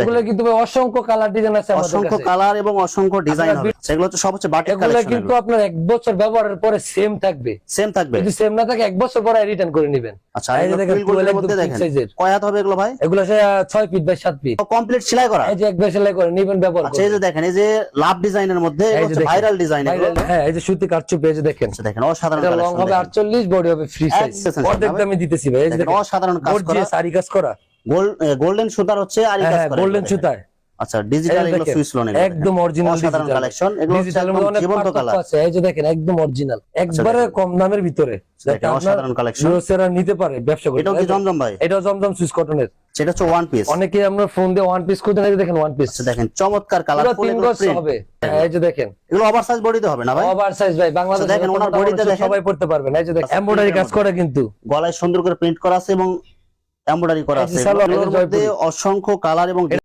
এগুলো কিন্তু ভাই অসংখ্য কালার ডিজাইন আছে আমাদের কাছে, অসংখ্য কালার এবং অসংখ্য ডিজাইন হবে। সেগুলো হচ্ছে সব হচ্ছে বাটিক এগুলো কালেকশন। কিন্তু আপনার 1 বছর ব্যবহারের পরে সেম থাকবে। সেম থাকবে, যদি সেম না থাকে 1 বছর পরে রিটার্ন করে নেবেন। আচ্ছা এই যে দেখেন এর মধ্যে দেখেন কয় হাত হবে এগুলো ভাই? এগুলো 6 ফিট বাই 7 ফিট কমপ্লিট সেলাই করা। এই যে একবার সেলাই করে নেবেন ব্যবহার আচ্ছা এই যে দেখেন এই যে লাভ ডিজাইনের মধ্যে এই যে হচ্ছে দেখেন, ভাইরাল ডিজাইন এগুলো। হ্যাঁ এই যে সুতি কারচুপি, এই যে দেখেন আচ্ছা দেখেন অসাধারণ এটা লং কালেকশন। হবে 48, বডি হবে ফ্রি সাইজ। Accessories অর্ধেক হবে। দামে দিতেছি ভাই। এই যে দেখেন অসাধারণ কাজ করা, গর্জিয়াস আরি কাজ করা, গোল্ডেন সুতার হচ্ছে আরি কাজ হ্যাঁ করা, গোল্ডেন সুতায়। আচ্ছা ডিজিটাল এগুলো সুইচ লোন একদম অরিজিনাল অসাধারণ কালেকশন। এগুলো হচ্ছে একদম জীবন্ত কালার আছে। এই যে দেখেন একদম অরিজিনাল, একবারে কম দামের ভিতরে অসাধারণ কালেকশন। ইউসেরা নিতে পারে ব্যবসা করতে। এটাও কি জমজম ভাই? এটাও জমজম সুইচ কটনের। সেটা হচ্ছে ওয়ান পিস। অনেকে আমরা ফোন দিয়ে ওয়ান পিস খুঁজে নাকি দেখেন ওয়ান পিস। আচ্ছা দেখেন চমৎকার কালারফুল 3 গজ হবে। এই যে দেখেন এগুলো ওভারসাইজ বডিতে হবে না ভাই? ওভার সাইজ ভাই, বাংলাদেশে দেখেন ওনার বডিতে দেখেন সবাই পড়তে পারবেন। এই যে দেখেন এমব্রয়ডারি কাজ করে, কিন্তু গলায় সুন্দর করে প্রিন্ট করা আছে এবং এমব্রয়ডারি করা আছে। এগুলোর মধ্যে অসংখ্য কালার এবং